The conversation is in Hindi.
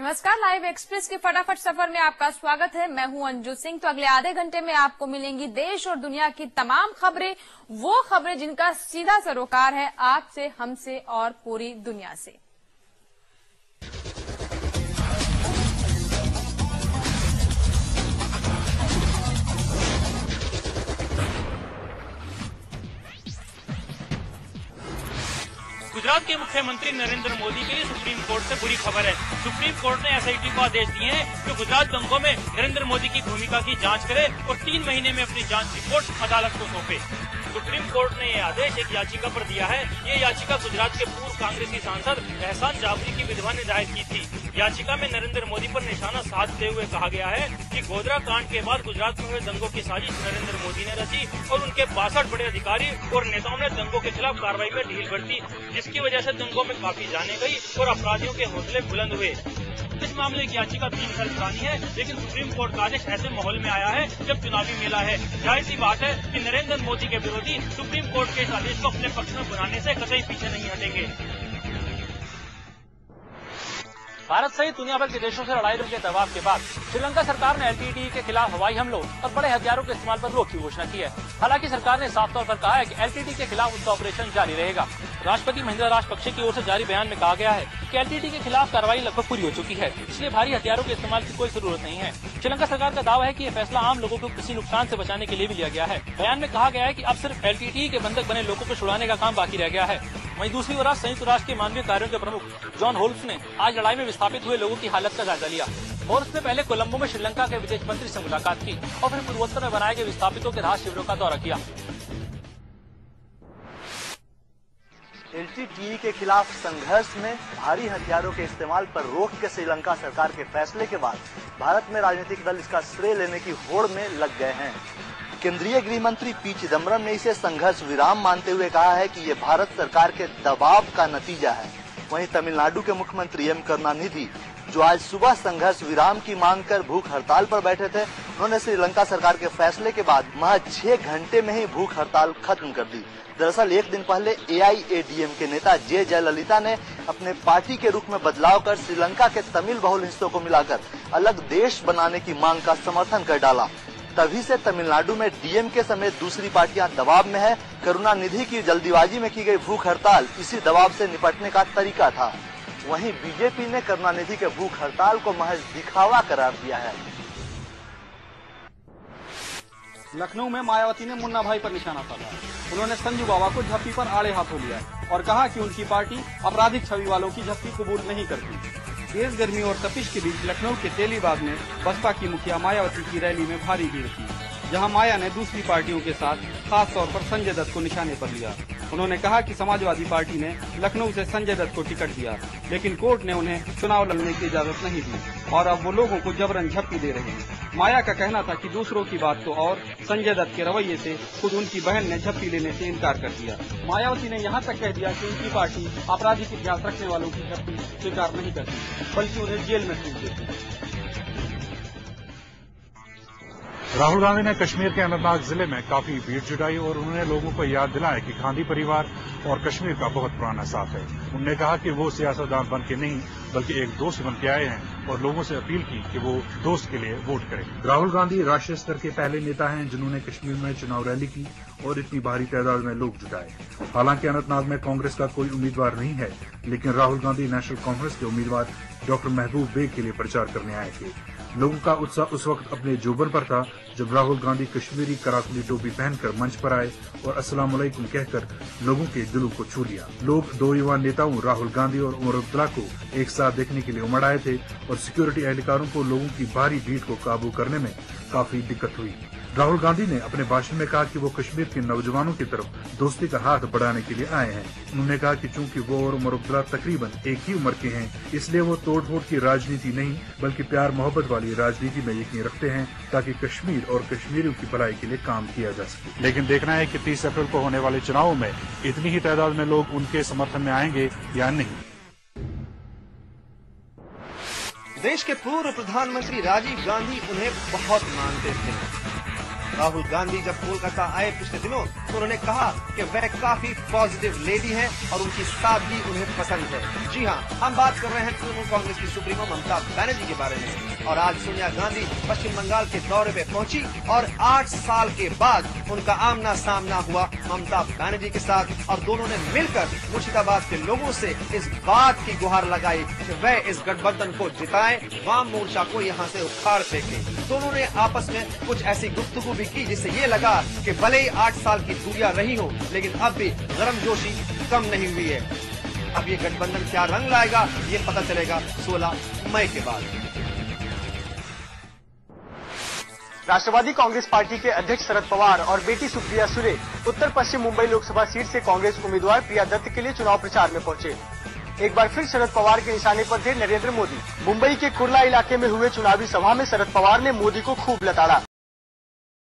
नमस्कार, लाइव एक्सप्रेस के फटाफट सफर में आपका स्वागत है। मैं हूं अंजू सिंह। तो अगले आधे घंटे में आपको मिलेंगी देश और दुनिया की तमाम खबरें, वो खबरें जिनका सीधा सरोकार है आपसे, हमसे और पूरी दुनिया से। गुजरात के मुख्यमंत्री नरेंद्र मोदी के लिए सुप्रीम कोर्ट से बुरी खबर है। सुप्रीम कोर्ट ने एसआईटी को आदेश दिए हैं कि गुजरात दंगों में नरेंद्र मोदी की भूमिका की जांच करे और 3 महीने में अपनी जांच रिपोर्ट अदालत को सौंपे। सुप्रीम कोर्ट ने यह आदेश एक याचिका पर दिया है। ये याचिका गुजरात के पूर्व कांग्रेसी सांसद एहसान जाफरी की विधवा ने दायर की थी। याचिका में नरेंद्र मोदी पर निशाना साधते हुए कहा गया है कि गोधरा कांड के बाद गुजरात में हुए दंगों की साजिश नरेंद्र मोदी ने रची और उनके 62 बड़े अधिकारी और नेताओं ने दंगों के खिलाफ कार्रवाई में ढील बरती, जिसकी वजह से दंगों में काफी जाने गई और अपराधियों के हौसले बुलंद हुए। इस मामले की याचिका 3 साल पुरानी है, लेकिन सुप्रीम कोर्ट का आदेश ऐसे माहौल में आया है जब चुनावी मेला है। जाहिर सी बात है कि नरेंद्र मोदी के विरोधी सुप्रीम कोर्ट के इस आदेश को अपने पक्ष में बनाने से कतई पीछे नहीं हटेंगे। भारत सहित दुनिया भर के देशों से लड़ाई के दबाव के बाद श्रीलंका सरकार ने एलटीटीई के खिलाफ हवाई हमलों और बड़े हथियारों के इस्तेमाल पर रोक की घोषणा की है। हालांकि सरकार ने साफ तौर पर कहा है कि एलटीटीई के खिलाफ उसका ऑपरेशन जारी रहेगा। राष्ट्रपति महिंद्रा राजपक्षे की ओर से जारी बयान में कहा गया है कि एलटीटीई के खिलाफ कार्रवाई लगभग पूरी हो चुकी है, इसलिए भारी हथियारों के इस्तेमाल की कोई जरूरत नहीं है। श्रीलंका सरकार का दावा है कि यह फैसला आम लोगों को किसी नुकसान से बचाने के लिए भी लिया गया है। बयान में कहा गया है कि अब सिर्फ एलटीटीई के बंधक बने लोगों को छुड़ाने का काम बाकी रह गया है। वहीं दूसरी ओर संयुक्त राष्ट्र के मानवीय कार्यों के प्रमुख जॉन होल्स ने आज लड़ाई में विस्थापित हुए लोगों की हालत का जायजा लिया। होल्स ने पहले कोलंबो में श्रीलंका के विदेश मंत्री से मुलाकात की और फिर पूर्वोत्तर में बनाए गए विस्थापितों के राहत शिविरों का दौरा किया। एलटीटीई के खिलाफ संघर्ष में भारी हथियारों के इस्तेमाल पर रोक के श्रीलंका सरकार के फैसले के बाद भारत में राजनीतिक दल इसका श्रेय लेने की होड़ में लग गए हैं। केंद्रीय गृह मंत्री पी चिदम्बरम ने इसे संघर्ष विराम मानते हुए कहा है कि ये भारत सरकार के दबाव का नतीजा है। वहीं तमिलनाडु के मुख्यमंत्री एम करुणानिधि, जो आज सुबह संघर्ष विराम की मांग कर भूख हड़ताल पर बैठे थे, उन्होंने श्रीलंका सरकार के फैसले के बाद महज 6 घंटे में ही भूख हड़ताल खत्म कर दी। दरअसल एक दिन पहले एआईएडीएम के नेता जे जयललिता ने अपने पार्टी के रुख में बदलाव कर श्रीलंका के तमिल बहुल हिस्सों को मिलाकर अलग देश बनाने की मांग का समर्थन कर डाला। तभी से तमिलनाडु में डीएमके समेत दूसरी पार्टियां दबाव में है। करुणानिधि की जल्दीबाजी में की गई भूख हड़ताल इसी दबाव से निपटने का तरीका था। वहीं बीजेपी ने करुणानिधि के भूख हड़ताल को महज दिखावा करार दिया है। लखनऊ में मायावती ने मुन्ना भाई पर निशाना साधा। उन्होंने संजू बाबा को झप्पी पर आड़े हाथों लिया और कहा कि उनकी पार्टी आपराधिक छवि वालों की झप्पी कबूल नहीं करती। तेज गर्मी और तपिश के बीच लखनऊ के तेलीबाग में बसपा की मुखिया मायावती की रैली में भारी भीड़ थी, जहां माया ने दूसरी पार्टियों के साथ खास तौर पर संजय दत्त को निशाने पर लिया। उन्होंने कहा कि समाजवादी पार्टी ने लखनऊ से संजय दत्त को टिकट दिया, लेकिन कोर्ट ने उन्हें चुनाव लड़ने की इजाजत नहीं दी और अब वो लोगों को जबरन झप्पी दे रहे हैं। माया का कहना था कि दूसरों की बात तो और संजय दत्त के रवैये से खुद उनकी बहन ने झप्पी लेने से इनकार कर दिया। मायावती ने यहाँ तक कह दिया कि उनकी पार्टी आपराधिक इतिहास रखने वालों की झप्पी स्वीकार नहीं करती, बल्कि उन्हें जेल में भेज देती। राहुल गांधी ने कश्मीर के अनंतनाग जिले में काफी भीड़ जुटाई और उन्होंने लोगों को याद दिलाया कि गांधी परिवार और कश्मीर का बहुत पुराना साथ है। उन्होंने कहा कि वो सियासतदान बन के नहीं बल्कि एक दोस्त बन के आए हैं और लोगों से अपील की कि वो दोस्त के लिए वोट करें। राहुल गांधी राष्ट्रीय स्तर के पहले नेता हैं जिन्होंने कश्मीर में चुनाव रैली की और इतनी भारी तादाद में लोग जुटाए। हालांकि अनंतनाग में कांग्रेस का कोई उम्मीदवार नहीं है, लेकिन राहुल गांधी नेशनल कांफ्रेंस के उम्मीदवार डॉक्टर महबूब बेग के लिए प्रचार करने आए थे। लोगों का उत्साह उस वक्त अपने जोबन पर था जब राहुल गांधी कश्मीरी कराकुली टोपी पहनकर मंच पर आए और अस्सलाम वालेकुम कहकर लोगों के दिलों को छू लिया। लोग 2 युवा नेताओं राहुल गांधी और उमर अब्दुल्ला को एक साथ देखने के लिए उमड़ आए थे और सिक्योरिटी एहलकारों को लोगों की भारी भीड़ को काबू करने में काफी दिक्कत हुई। राहुल गांधी ने अपने भाषण में कहा कि वो कश्मीर के नौजवानों की तरफ दोस्ती का हाथ बढ़ाने के लिए आए हैं। उन्होंने कहा कि चूंकि वो और उमर अब्दुल्ला तकरीबन एक ही उम्र के हैं, इसलिए वो तोड़-फोड़ की राजनीति नहीं बल्कि प्यार मोहब्बत वाली राजनीति में यकीन रखते हैं ताकि कश्मीर और कश्मीरियों की भलाई के लिए काम किया जा सके। लेकिन देखना है कि 30 अप्रैल को होने वाले चुनावों में इतनी ही तादाद में लोग उनके समर्थन में आएंगे या नहीं। देश के पूर्व प्रधानमंत्री राजीव गांधी उन्हें बहुत मानते थे। राहुल गांधी जब कोलकाता आए पिछले दिनों तो उन्होंने कहा कि वह काफी पॉजिटिव लेडी हैं और उनकी सादगी उन्हें पसंद है। जी हाँ, हम बात कर रहे हैं तृणमूल कांग्रेस की सुप्रीमो ममता बनर्जी के बारे में। और आज सोनिया गांधी पश्चिम बंगाल के दौरे पे पहुंची और 8 साल के बाद उनका आमना सामना हुआ ममता बनर्जी के साथ और दोनों ने मिलकर मुर्शिदाबाद के लोगों से इस बात की गुहार लगाई कि वह इस गठबंधन को जिताएं, वाम मोर्चा को यहाँ से उखाड़ फेंके। दोनों ने आपस में कुछ ऐसी गुफ्तगू भी की जिससे ये लगा कि भले ही 8 साल की दूरियां रही हो, लेकिन अब भी गर्मजोशी कम नहीं हुई है। अब ये गठबंधन क्या रंग लाएगा ये पता चलेगा 16 मई के बाद। राष्ट्रवादी कांग्रेस पार्टी के अध्यक्ष शरद पवार और बेटी सुप्रिया सुले उत्तर पश्चिम मुंबई लोकसभा सीट से कांग्रेस उम्मीदवार प्रिया दत्त के लिए चुनाव प्रचार में पहुंचे। एक बार फिर शरद पवार के निशाने पर थे नरेंद्र मोदी। मुंबई के कुर्ला इलाके में हुए चुनावी सभा में शरद पवार ने मोदी को खूब लताड़ा।